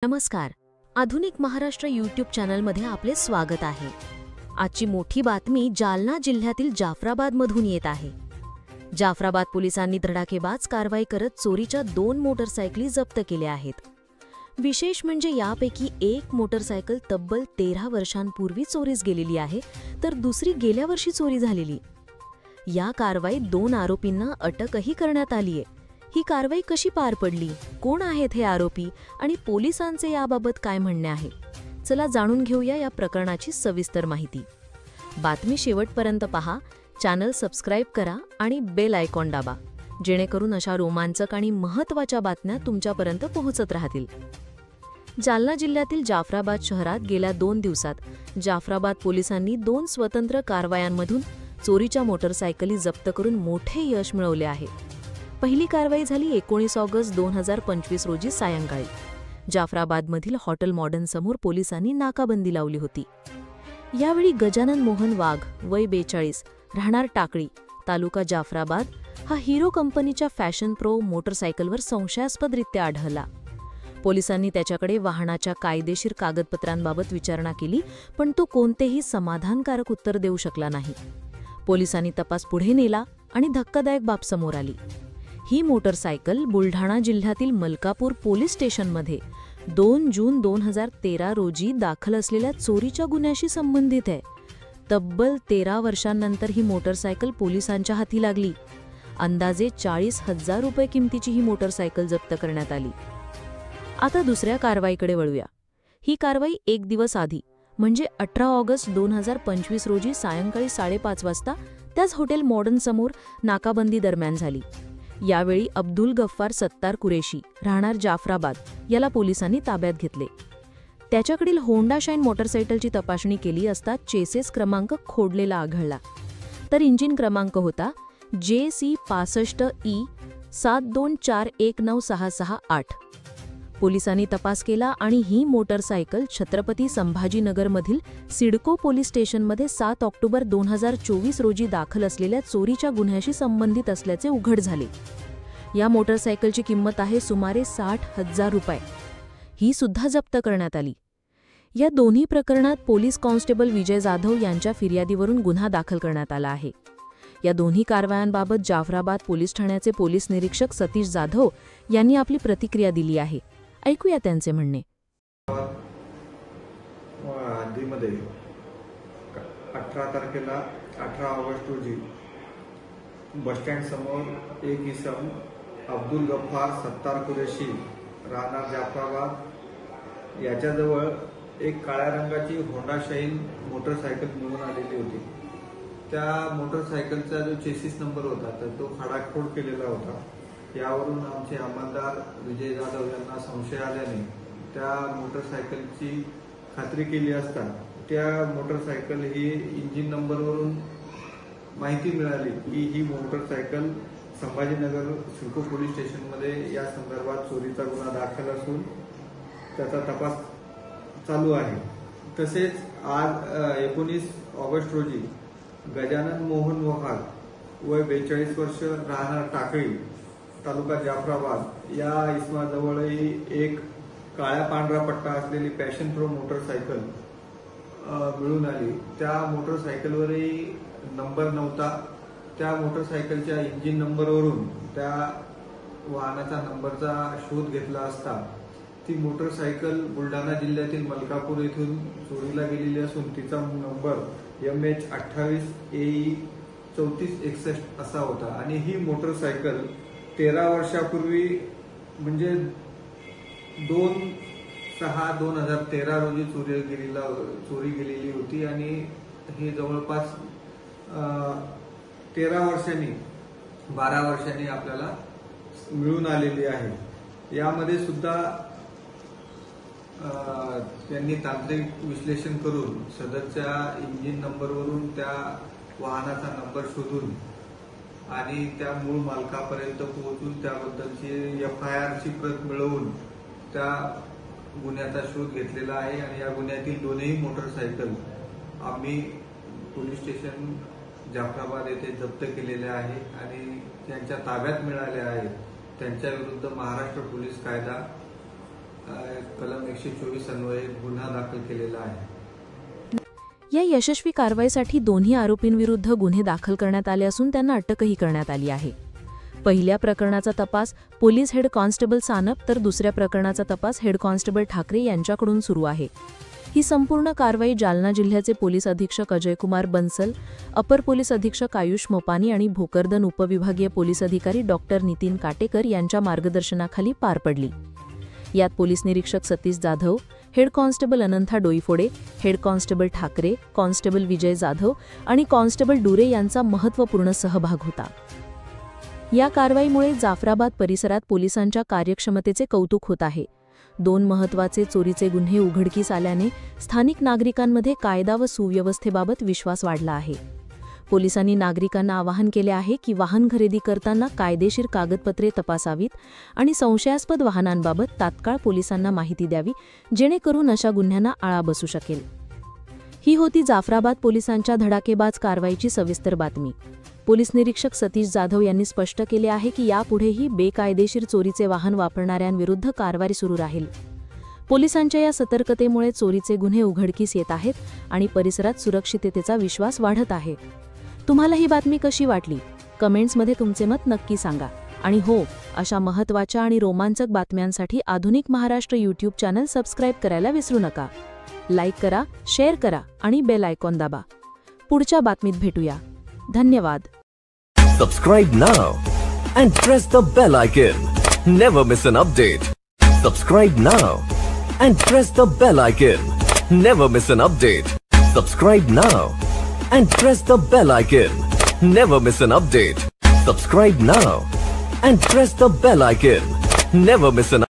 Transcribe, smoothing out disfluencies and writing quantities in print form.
नमस्कार. आधुनिक महाराष्ट्र यूट्यूब चॅनलमध्ये आपले स्वागत आहे. आजची मोठी बातमी जालना जिल्ह्यातील जाफराबादमधून येत आहे. जाफराबाद पोलिसांनी धडाकेबाज कारवाई करत चोरीच्या 2 मोटरसायकली जप्त केल्या आहेत. विशेष म्हणजे यापैकी एक मोटरसायकल तब्बल 13 वर्षांपूर्वी चोरीस गेलेली आहे, तर दुसरी गेल्या वर्षी चोरी झालेली. या कारवाईत 2 आरोपींना अटकही करण्यात आली आहे. ही कारवाई कशी पार पडली, कोण आहेत हे आरोपी आणि पोलिसांचे याबाबत काय म्हणणे आहे, चला जाणून घेऊया या प्रकरणाची सविस्तर माहिती. बातमी शेवटपर्यंत पहा, चॅनल सबस्क्राईब करा आणि बेल आयकॉन दाबा, जेणेकरून अशा रोमांचक आणि महत्त्वाच्या बातम्या तुमच्यापर्यंत पोहोचत राहतील. जालना जिल्ह्यातील जाफराबाद शहरात गेल्या 2 दिवसात जाफराबाद पोलिसांनी 2 स्वतंत्र कारवायांमधून चोरीच्या मोटरसायकली जप्त करून मोठे यश मिळवले आहे. पहिली कारवाई झाली 19 ऑगस्ट 2025 रोजी सायंकाळी. जाफराबादमधील हॉटेल मॉडर्न समोर पोलिसांनी नाकाबंदी लावली होती. यावेळी गजानन मोहन वाघ, वय 42, राहणार टाकळी, तालुका जाफराबाद, हा हिरो कंपनीच्या फॅशन प्रो मोटरसायकलवर संशयास्पदरित्या आढळला. पोलिसांनी त्याच्याकडे वाहनाच्या कायदेशीर कागदपत्रांबाबत विचारणा केली, पण तो कोणतेही समाधानकारक उत्तर देऊ शकला नाही. पोलिसांनी तपास पुढे नेला आणि धक्कादायक बाब समोर आली. ही मोटरसायकल बुलढाणा जिल्ह्यातील मलकापूर पोलीस स्टेशनमध्ये 2 जून 2013 रोजी दाखल असलेल्या चोरीच्या गुन्ह्याशी संबंधित आहे. तब्बल 13 वर्षांनंतर ही मोटरसायकल पोलिसांच्या हाती लागली. अंदाजे 40,000 रुपये किमतीची ही मोटरसायकल जप्त करण्यात आली. आता दुसऱ्या कारवाईकडे वळूया. ही कारवाई 1 दिवस आधी म्हणजे 18 ऑगस्ट 2025 रोजी सायंकाळी 5:30 वाजता त्याच हॉटेल मॉडर्न समोर नाकाबंदी दरम्यान झाली. यावेळी अब्दुल गफ्फार सत्तार कुरेशी, राहणार जाफराबाद, याला पोलिसांनी ताब्यात घेतले. त्याच्याकडील होंडा शाईन मोटरसायकलची तपासणी केली असता चेसेस क्रमांक खोडलेला आढळला, तर इंजिन क्रमांक होता JC 65E 72419668. पोलिसांनी तपास केला आणि ही मोटरसायकल छत्रपती संभाजीनगरमधील सिडको पोलीस स्टेशनमध्ये 7 ऑक्टोबर 2024 रोजी दाखल असलेल्या चोरीच्या गुन्ह्याशी संबंधित असल्याचे उघड झाले. या मोटरसायकलची किंमत आहे सुमारे 60,000 रुपये. ही सुद्धा जप्त करण्यात आली. या दोन्ही प्रकरणात पोलीस कॉन्स्टेबल विजय जाधव यांच्या फिर्यादीवरून गुन्हा दाखल करण्यात आला आहे. या दोन्ही कारवायांबाबत जाफराबाद पोलीस ठाण्याचे पोलीस निरीक्षक सतीश जाधव यांनी आपली प्रतिक्रिया दिली आहे. ऐकूया त्यांचे म्हणणे. हद्दीमध्ये 18 तारखेला 18 ऑगस्ट रोजी बसस्टँड समोर एक इसम अब्दुल गफ्फार सत्तार कुरेशी, राहणार जाफराबाद, याच्याजवळ एक काळ्या रंगाची होंडा शाईन मोटरसायकल मिळून आलेली होती. त्या मोटरसायकलचा जो चेसिस नंबर होता तर तो खाडाखोड केलेला होता. यावरून आमचे अंमलदार विजय जाधव यांना संशय आल्याने त्या मोटरसायकलची खात्री केली असता त्या मोटरसायकल ही इंजिन नंबरवरून माहिती मिळाली की ही मोटरसायकल संभाजीनगर सिडको पोलीस स्टेशनमध्ये या संदर्भात चोरीचा गुन्हा दाखल असून त्याचा तपास चालू आहे. तसेच आज 19 ऑगस्ट रोजी गजानन मोहन वाघ, वय 42 वर्ष, राहणार टाकळी, तालुका जाफराबाद, या इसमाजवळही एक काळ्या पांढरा पट्टा असलेली फॅशन प्रो मोटरसायकल मिळून आली. त्या मोटरसायकलवरही नंबर नव्हता. त्या मोटरसायकलच्या इंजिन नंबरवरून त्या वाहनाचा नंबरचा शोध घेतला असता ती मोटरसायकल बुलढाणा जिल्ह्यातील मलकापूर येथून चोरीला गेलेली असून तिचा नंबर MH 28 AE 3461 असा होता. आणि ही मोटरसायकल 13 वर्षापूर्वी म्हणजे 2/6/2013 रोजी चोरी गेलेली होती आणि हे जवळपास 13 वर्षांनी 12 वर्षांनी आपल्याला मिळून आलेली आहे. यामध्ये सुद्धा त्यांनी तांत्रिक विश्लेषण करून सदरच्या इंजिन नंबरवरून त्या वाहनाचा नंबर शोधून आणि त्या मूळ मालकापर्यंत पोहोचून त्याबद्दलची FIR ची प्रत मिळवून त्या गुन्ह्याचा शोध घेतलेला आहे. आणि या गुन्ह्यातील दोन्ही मोटरसायकल आम्ही पोलीस स्टेशन जाफराबाद येथे जप्त केलेल्या आहे आणि त्यांच्या ताब्यात मिळाल्या आहेत. त्यांच्या विरुद्ध महाराष्ट्र पोलीस कायदा कलम 124 अन्वये गुन्हा दाखल केलेला आहे. या यशस्वी कारवाईसाठी दोन्ही आरोपींविरुद्ध गुन्हे दाखल करण्यात आले असून त्यांना अटकही करण्यात आली आहे. पहिल्या प्रकरणाचा तपास पोलीस हेड कॉन्स्टेबल सानप तर दुसऱ्या प्रकरणाचा तपास हेड कॉन्स्टेबल ठाकरे यांच्याकडून सुरू आहे. ही संपूर्ण कारवाई जालना जिल्ह्याचे पोलीस अधीक्षक अजयकुमार बन्सल, अपर पोलीस अधीक्षक आयुष मोपानी आणि भोकरदन उपविभागीय पोलीस अधिकारी डॉक्टर नितीन काटेकर यांच्या मार्गदर्शनाखाली पार पडली. यात पोलीस निरीक्षक Satish Jadhav, head constable Anantha Doiphode, head constable Thackeray, constable Vijay Jadhav आणि कॉन्स्टेबल डुरे यांचा महत्त्वपूर्ण सहभाग होता. या कारवाईमुळे जाफराबाद परिसरात पोलिसांच्या कार्यक्षमतेचे कौतुक होत आहे. 2 महत्त्वाचे चोरीचे गुन्हे उघडकीस आल्याने स्थानिक नागरिकांमध्ये कायदा व सुव्यवस्थेबाबत विश्वास वाढला आहे. पोलिसांनी नागरिकांना आवाहन केले आहे की वाहन खरेदी करताना कायदेशीर कागदपत्रे तपासावीत आणि संशयास्पद वाहनांबाबत तात्काळ पोलिसांना माहिती द्यावी, जेणेकरून अशा गुन्ह्यांना आळा बसू शकेल. ही होती जाफराबाद पोलिसांच्या धडाकेबाज कारवाईची सविस्तर बातमी. पोलीस निरीक्षक सतीश जाधव यांनी स्पष्ट केले आहे की यापुढेही बेकायदेशीर चोरीचे वाहन वापरणाऱ्यांविरुद्ध कारवाई सुरू राहील. पोलिसांच्या या सतर्कतेमुळे चोरीचे गुन्हे उघडकीस येत आहेत आणि परिसरात सुरक्षिततेचा विश्वास वाढत आहे. तुम्हाला ही बातमी कशी वाटली? कमेंट्समध्ये तुमचे मत नक्की सांगा. आणि हो, अशा महत्त्वाच्या आणि रोमांचक बातम्यांसाठी आधुनिक महाराष्ट्र यूट्यूब चॅनल सबस्क्राईब करायला विसरू नका. लाईक करा, शेअर करा आणि बेल आयकॉन दाबा. पुढच्या बातमीत भेटूया. धन्यवाद. Subscribe now and press the bell icon. Never miss an update. Subscribe now and press the bell icon. Never miss an update. Subscribe now and press the bell icon. Never miss an update. Subscribe now and press the bell icon. Never miss an